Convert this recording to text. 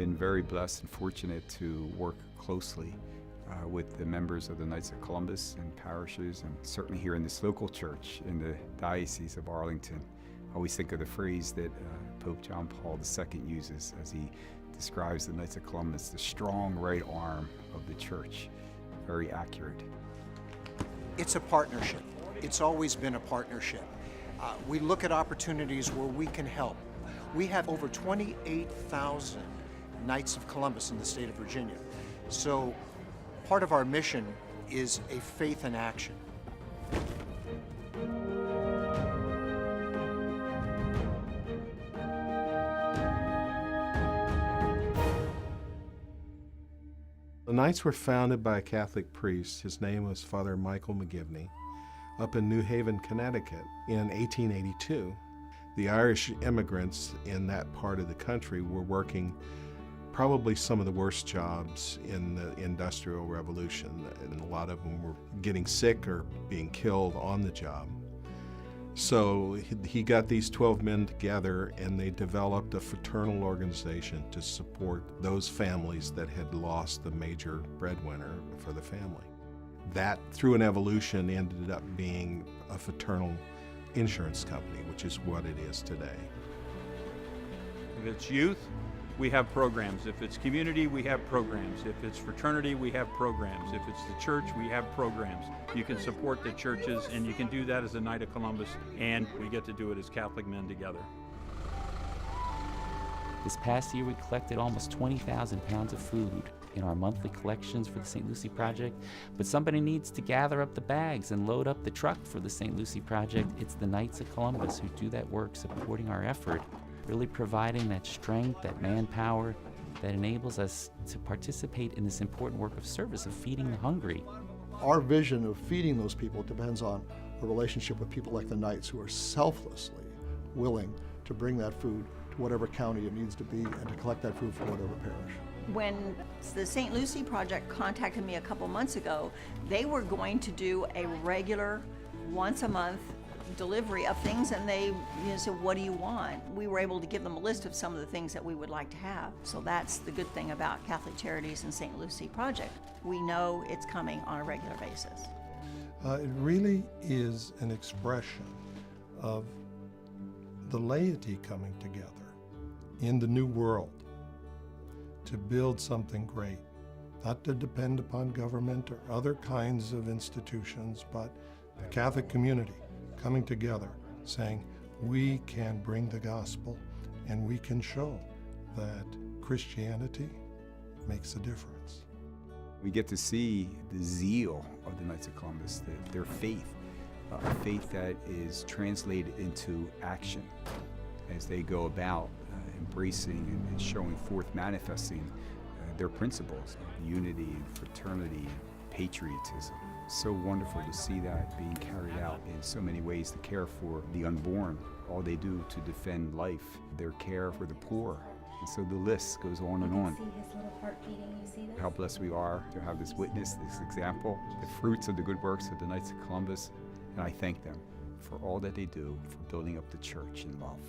been very blessed and fortunate to work closely with the members of the Knights of Columbus and parishes, and certainly here in this local church in the Diocese of Arlington. I always think of the phrase that Pope John Paul II uses as he describes the Knights of Columbus, the strong right arm of the church. Very accurate. It's a partnership. It's always been a partnership. We look at opportunities where we can help. We have over 28,000 Knights of Columbus in the state of Virginia. So part of our mission is a faith in action. The Knights were founded by a Catholic priest. His name was Father Michael McGivney, up in New Haven, Connecticut in 1882. The Irish immigrants in that part of the country were working probably some of the worst jobs in the Industrial Revolution, and a lot of them were getting sick or being killed on the job. So he got these 12 men together and they developed a fraternal organization to support those families that had lost the major breadwinner for the family. That, through an evolution, ended up being a fraternal insurance company, which is what it is today. If it's youth, we have programs. If it's community, we have programs. If it's fraternity, we have programs. If it's the church, we have programs. You can support the churches, and you can do that as a Knight of Columbus, and we get to do it as Catholic men together. This past year, we collected almost 20,000 pounds of food in our monthly collections for the St. Lucie Project, but somebody needs to gather up the bags and load up the truck for the St. Lucie Project. It's the Knights of Columbus who do that work, supporting our effort, really providing that strength, that manpower that enables us to participate in this important work of service, of feeding the hungry. Our vision of feeding those people depends on a relationship with people like the Knights, who are selflessly willing to bring that food to whatever county it needs to be and to collect that food for whatever parish. When the St. Lucie Project contacted me a couple months ago, they were going to do a regular, once a month delivery of things, and they said, what do you want? We were able to give them a list of some of the things that we would like to have. So that's the good thing about Catholic Charities and St. Lucie Project. We know it's coming on a regular basis. It really is an expression of the laity coming together in the new world to build something great, not to depend upon government or other kinds of institutions, but the Catholic community coming together, saying we can bring the gospel and we can show that Christianity makes a difference. We get to see the zeal of the Knights of Columbus, their faith, a faith that is translated into action as they go about embracing and showing forth, manifesting their principles of unity and fraternity and patriotism. So wonderful to see that being carried out in so many ways, to care for the unborn, all they do to defend life, their care for the poor. And so the list goes on and on. See his little heart beating, you see this? How blessed we are to have this witness, this example, the fruits of the good works of the Knights of Columbus, and I thank them for all that they do for building up the church in love.